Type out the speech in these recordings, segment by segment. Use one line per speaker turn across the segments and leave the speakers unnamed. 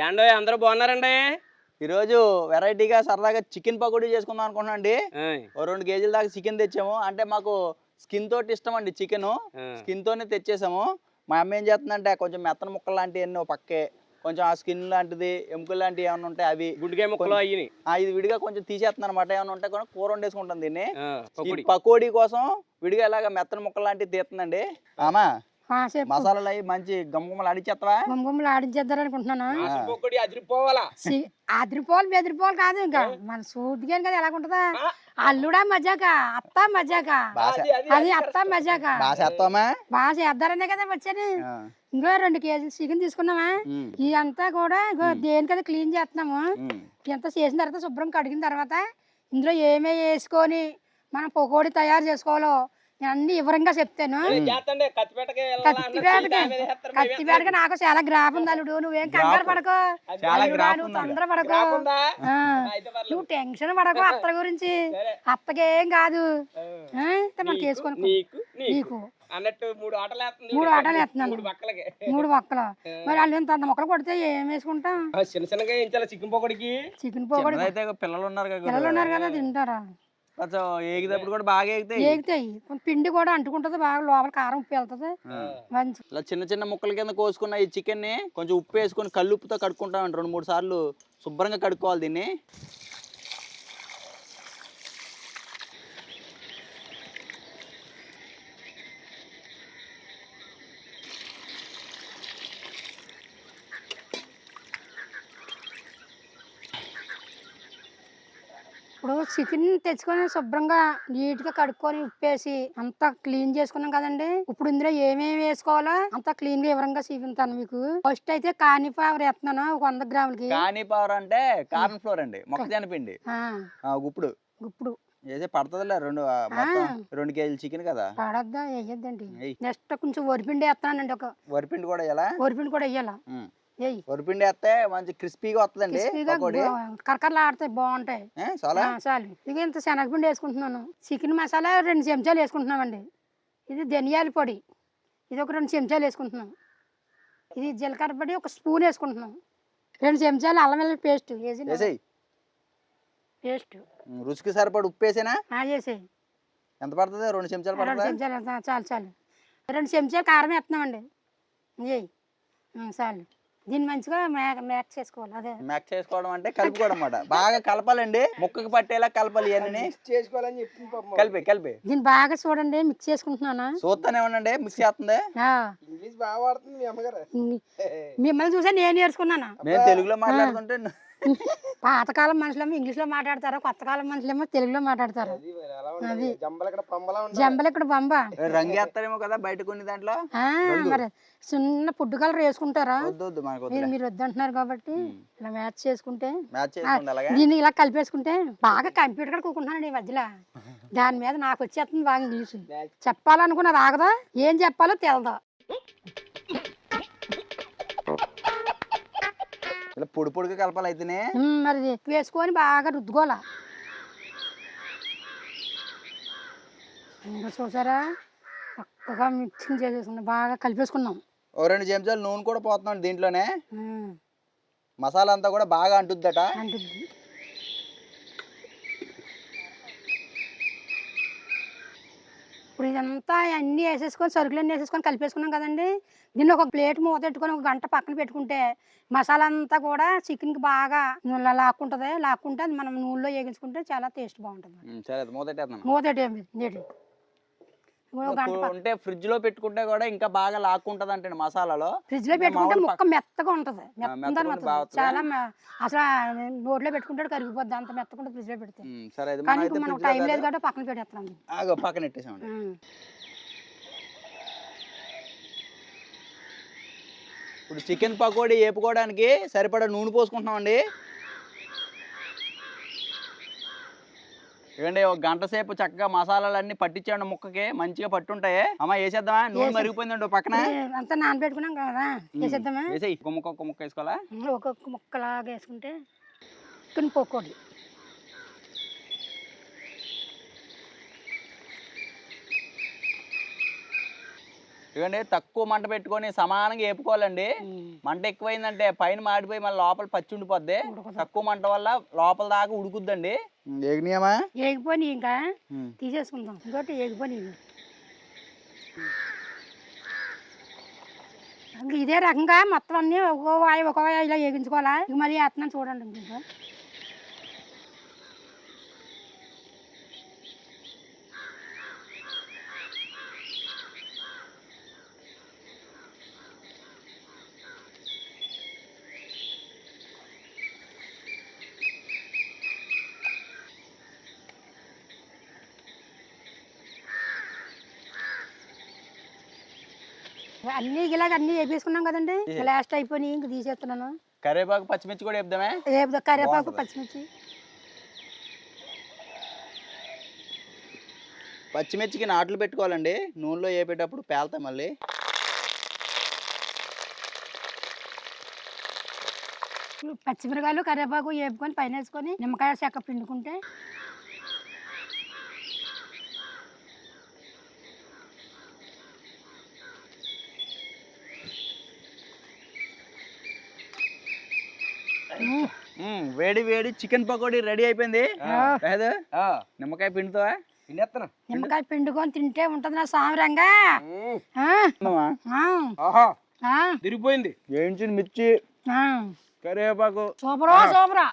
ఏండో అందరూ బాగున్నారండి.
ఈరోజు వెరైటీగా సరదాగా చికెన్ పకోడీ చేసుకుందాం అనుకుంటున్నాం అండి.
ఆయ్.
ఓ 2 కేజీల దాకా చికెన్ తెచ్చాము. అంటే మాకు స్కిన్ తోటి ఇష్టం అండి చికెను. స్కిన్ తోనే తెచ్చేసాము. మా అమ్మ ఏం చేస్తుందంటే కొంచెం మెత్తన ముక్కలు లాంటివన్నీ ఓ పక్కే, కొంచెం ఆ స్కిన్ లాంటిది ఎముకలు లాంటివి ఏమైనా ఉంటాయి అవి
గుండెకాయ ముక్కలు అయ్యి
ఇది విడిగా కొంచెం తీసేస్తున్నాను అనమాట. ఏమైనా ఉంటే కూడా కూర వండేసుకుంటాం దీన్ని.
పకోడీ.
ఈ పకోడీ కోసం విడిగా ఇలాగ మెత్తన ముక్కలు లాంటివి తీస్తుందండి. ఆమా మసాలాలు అవి మంచి గమ్ములు ఆడిచ్చేస్తావా?
గుమ్మలు ఆడించేద్దారు అనుకుంటున్నాను.
పకోడీ అదిరిపోవాలా.
అదిరిపోలు బెదిరిపోలు కాదు, ఇంకా మన సూటిగా కదా ఎలాగుంటదా, అల్లుడా మజాక, అత్త మజాక, అది అత్త మజాక బాగా చేద్దారనే కదా వచ్చాను. ఇంకో 2 కేజీలు చికెన్ తీసుకున్నామా, ఇదంతా కూడా దేనికదా క్లీన్ చేస్తున్నాము. ఇదంతా చేసిన తర్వాత శుభ్రం కడిగిన తర్వాత ఇందులో ఏమేమి వేసుకొని మనం పకోడీ తయారు చేసుకోవాలో నేను అన్ని వివరంగా చెప్తాను. కత్తిపేటకి నాకు చాలా గ్రాఫ్ ఉంది అల్లుడు, నువ్వేం కంగారు పడకో, తొందర పడకో, నువ్వు టెన్షన్ పడకో అత్త గురించి. అత్తకేం కాదు, మనకి వేసుకొని నీకు
అన్నట్టు 3
ఆటలు వేస్తున్నాను, 3 మొక్కలు. మరి వాళ్ళు ఎంత మొక్కలు కొడితే ఏం వేసుకుంటాం?
చిన్న చిన్నగా వేయించాలి చికెన్ పకోడీకి.
చికెన్ పకోడీ
పిల్లలు ఉన్నారు
కదా తింటారా,
ఏగినప్పుడు కూడా బాగా
ఏగుతాయి. పిండి కూడా అంటుకుంటది బాగా, లోపల కారం ఉప్పు వెళ్తది మంచి.
ఇలా చిన్న చిన్న ముక్కల కింద కోసుకున్న ఈ చికెన్ ని కొంచెం ఉప్పు వేసుకొని కల్లుప్పుతో కడుక్కుంటామండి. 2-3 సార్లు శుభ్రంగా కడుక్కోవాలి దీన్ని.
ఇప్పుడు చికెన్ తెచ్చుకొని శుభ్రంగా నీట్ గా కడుక్కొని ఉప్పేసి అంతా క్లీన్ చేసుకున్నాం కదండి. ఇప్పుడు ఇందులో ఏమేమి వేసుకోవాలో అంతా క్లీన్ గా వివరంగా చూపించాను మీకు. ఫస్ట్ అయితే కానీఫ్లవర్ వేస్తున్నాను 100 గ్రాములకి.
కానీఫ్లవర్ అంటే కార్న్ ఫ్లోర్ అండి, మొక్కజొన్న పిండి. గుప్పుడు వేసే పడుతుందిలే. 2 కేజీలు చికెన్ కదా,
పడద్దా వేయద్దండి. నెక్స్ట్ కొంచెం వరిపిండి వేస్తానండి. ఒక
వరిపిండి కూడా వేయాలా?
వరిపిండి కూడా వేయాలా?
వరిపిండి వేస్తే మంచి క్రిస్పీగా వస్తుందండి,
కరకరలాడితే బాగుంటాయి. చాలు. ఇక ఇంత శనగపిండి వేసుకుంటున్నాను. చికెన్ మసాలా 2 చెంచాలు వేసుకుంటున్నామండి. ఇది ధనియాల పొడి, ఇది ఒక 2 చెంచాలు వేసుకుంటున్నాం. ఇది జీలకర్ర పొడి 1 స్పూన్ వేసుకుంటున్నాం. 2 చెంచాలు అల్లం వెల్లుల్లి పేస్ట్
రుచికి సరిపడి ఉప్పు వేసేనా?
వేసేయి.
ఎంత పడుతుంది? 2 చెంచాలు పడుతుంది.
చాలు. 2 చెంచాలు కారం వేస్తున్నామండి. చాలు. దీన్ని మంచిగా మ్యాక్ చేసుకోవాలి. అదే
మ్యాక్ చేసుకోవడం అంటే కలుపుకోవడం అన్నమాట. బాగా కలపాలండి, ముక్కకి పట్టేలా కలపాలి. ఇవన్నీ చేసుకోవాలని చెప్పి కలిపి
దీన్ని బాగా చూడండి. మిక్స్ చేసుకుంటున్నాను.
చూస్తానే ఉండండి, మిక్స్ చేస్తుంది.
మిమ్మల్ని చూసా నేను నేర్చుకున్నాను.
నేను తెలుగులో మాట్లాడుతుంటే
పాతకాలం మనుషులేమో ఇంగ్లీష్ లో మాట్లాడతారు, కొత్త కాలం మనుషులేమో తెలుగులో మాట్లాడతారు. అది జంబలు ఇక్కడ బొమ్మ
రంగు వేస్తారేమో కదా బయట కొన్ని దాంట్లో.
మరి చిన్న ఫుడ్ కలర్ వేసుకుంటారా? మీరు వద్దంటున్నారు కాబట్టి ఇలా మ్యాచ్ చేసుకుంటే, దీన్ని ఇలా కలిపేసుకుంటే బాగా కంప్యూటర్ కూడా కూకుంటున్నాను ఈ మధ్యలో. దాని మీద నాకు వచ్చేస్తుంది బాగా ఇంగ్లీష్. చెప్పాలనుకున్నది ఆగదా, ఏం చెప్పాలో తెలదా.
ఇలా పొడి పొడిగా కలపాలి అయితేనే.
మరి వేసుకొని బాగా రుద్దుకోవాలా. ఇంకా చూసారా, చక్కగా మిక్సింగ్ చేసేసుకున్నాం, బాగా కలిపేసుకున్నాం.
2 చెంచాలు నూనె కూడా పోతున్నాం దీంట్లోనే. మసాలా అంతా కూడా బాగా అంటుద్దట.
ఇప్పుడు ఇదంతా అన్నీ వేసేసుకొని సరుకులన్నీ వేసేసుకొని కలిపేసుకున్నాం కదండి. దీన్ని ఒక ప్లేట్ మూత పెట్టుకొని 1 గంట పక్కన పెట్టుకుంటే మసాలా అంతా కూడా చికెన్కి బాగా లాక్కుంటుంది. లాక్కుంటే అది మనం నూనెలో వేగించుకుంటే చాలా టేస్ట్ బాగుంటుంది. మూత
అంటే ఫ్రిడ్జ్ లో పెట్టుకుంటే కూడా ఇంకా బాగా లాక్కుంటది అంటే మసాలాలో.
ఫ్రిడ్జ్ లో పెట్టుకుంటే ముక్క మెత్తగా ఉంటది. చాలా అసలు నోట్లో పెట్టుకుంటే కరిగిపోద్ది, అంత మెత్తగా ఫ్రిడ్జ్ లో పెడితే. కానీ మనం టైం లేదు కాబట్టి పక్కన పెట్టేస్తాం.
పక్కన పెట్టేసాం. ఇప్పుడు చికెన్ పకోడీ వేపుకోవడానికి సరిపడా నూనె పోసుకుంటున్నాం అండి. ఇవ్వండి, 1 గంట సేపు చక్కగా మసాలాలన్నీ పట్టించండి, ముక్కకి మంచిగా పట్టుంటాయి. అమ్మ వేసేద్దామా? నూనె మరిగిపోయిందండి పక్కన.
అంతా నానబెట్టుకున్నాం కదా, వేసేద్దామా?
వేసేయి. ఒక్క ముక్క వేసుకోవాలా?
ఒక్కొక్క ముక్కలాగా వేసుకుంటే చికెన్ పకోడీ.
ఎందుకంటే తక్కువ మంట పెట్టుకొని సమానంగా వేపుకోవాలండి. మంట ఎక్కువైందంటే పైన మాడిపోయి మళ్ళీ లోపల పచ్చి ఉండిపోద్ది. తక్కువ మంట వల్ల లోపల దాకా ఉడుకుద్దండి. ఏగినాయమా?
ఏగిపోయి ఇంకా తీసేసుకుందాం. ఇంకోటి ఏగిపోయి ఇంకా ఇదే రకంగా మొత్తం అన్ని ఒక వాయి ఇలా వేగించుకోవాలా. ఇక మళ్ళీ వేస్తున్నాను చూడండి. ఇంకా అన్ని ఇలాగ అన్ని వేపేసుకున్నాం కదండి. లాస్ట్ అయిపోయి ఇంక తీసేస్తున్నాను.
కరివేపాకు పచ్చిమిర్చి కూడా వేద్దామే.
కరివేపాకు పచ్చిమిర్చి.
పచ్చిమిర్చికి నాట్లు పెట్టుకోవాలండి. నూనెలో వేపేటప్పుడు పేలుతాయి మళ్ళీ.
పచ్చిమిరకాయలు కరివేపాకు వేపుకొని పైన వేసుకొని నిమ్మకాయ చెక్క పిండుకుంటే
వేడి వేడి చికెన్ పకోడీ రెడీ అయిపోయింది. నిమ్మకాయ పిండుతావా?
పిండేస్తాను.
నిమ్మకాయ పిండుకొని తింటే ఉంటది నా సామరంగా.
తిరిగిపోయింది.
వేయించిన మిర్చి, కరివేపాకు,
సూపరా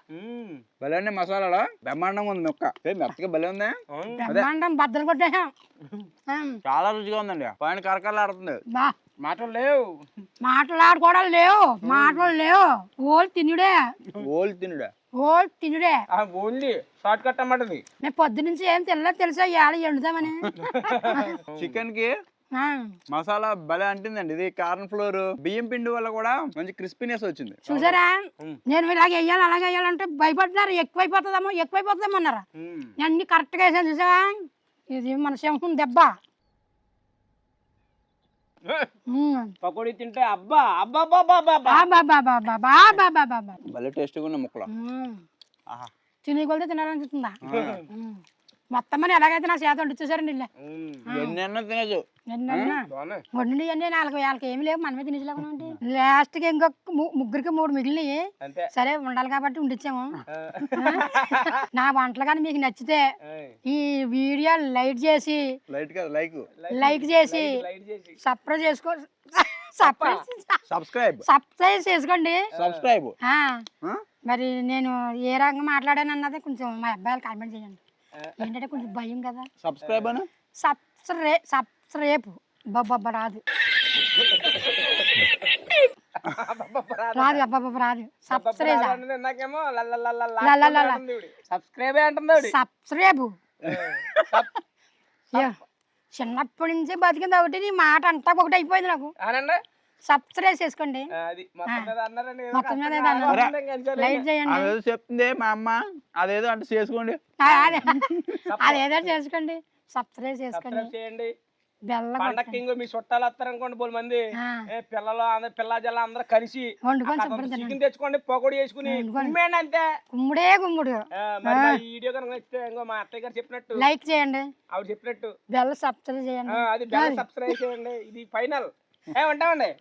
భలే మసాలా బ్రహ్మాండంగా ఉంది. మొక్క మెత్తగా భలే ఉంది.
బ్రహ్మాండం బద్దలు కొట్టేసాం.
చాలా రుచిగా ఉందండి. పైన కరకరలాడుతుంది.
మాటలు లేవు,
మాట్లాడుకోవడం లేవు, మాటలు లేవు. ఓల్ తినుడే.
ఓన్లీ షార్ట్ కట్ అన్నమాటది.
నేను పొద్దు నుంచి ఏం తినలేదు తెలుసా, ఇవాళ ఎండుదామని.
చికెన్ కి మసాలా భలే అంటుందండి. ఇది కార్న్ ఫ్లోర్ బియ్యం పిండి వల్ల కూడా మంచి క్రిస్పీనెస్ వచ్చింది.
చూసారా, నేను ఇలాగ వేయాలి అలాగే వేయాలంటే భయపడుతున్నారు. ఎక్కువైపోతుందేమో అన్నారా. నేను అన్ని కరెక్ట్ గా వేసాను. చూసావా, ఇది మన సింహం దెబ్బ.
పకోడీ తింటే అబ్బా అబ్బా
భలే టేస్టీగా ఉన్న ముక్కలు.
తినే కొలితే తినాలనిపిస్తుందా? మొత్తం అని ఎలాగైతే నా చేత వండి చూసారండి.
తినచ్చు
వండి అన్నీ 4 వేలకి ఏమి లేవు, మనమే తినేసలేకుండా. లాస్ట్ కి ఇంకొక ముగ్గురికి 3 మిగిలినవి. సరే ఉండాలి కాబట్టి ఉండిచ్చాము. నా వంటలు కానీ మీకు నచ్చితే ఈ వీడియో లైక్ చేసి సబ్స్క్రైబ్ చేసుకోండి. మరి నేను ఏ రకంగా మాట్లాడాను అన్నది కొంచెం మా అబ్బాయిలు కామెంట్ చేయండి. ఏంటంటే కొంచెం భయం కదా.
సబ్స్క్రైబ్
బబ్బ రాదు రాదు. సబ్స్క్రైబ్ చిన్నప్పటి నుంచి బతికింది ఒకటి. నీ మాట అంతా ఒకటి అయిపోయింది నాకు. సబ్స్క్రైబ్ చేసుకోండి. లైక్ చేయండి.
చెప్తుంది మా అమ్మ, అదేదో అంటే చేసుకోండి.
అదేదో చేసుకోండి. సబ్స్క్రైబ్ చేసుకోండి.
పండక్కి మీ చుట్టాలు వస్తారనుకోండి, 10 మంది పిల్లలు పిల్ల జల్ల అందరూ కలిసి చికెన్ తెచ్చుకోండి, పకోడీ చేసుకుని అంతే.
గుమ్ముడు
ఈ వీడియో కనుక నచ్చితే మా అత్తయ్య గారు చెప్పినట్టు
లైక్ చేయండి.
ఆవిడ చెప్పినట్టు
బెల్ సబ్స్క్రైబ్ చేయండి.
అది బెల్ సబ్స్క్రైబ్ చేయండి. ఇది ఫైనల్. ఉంటామండి.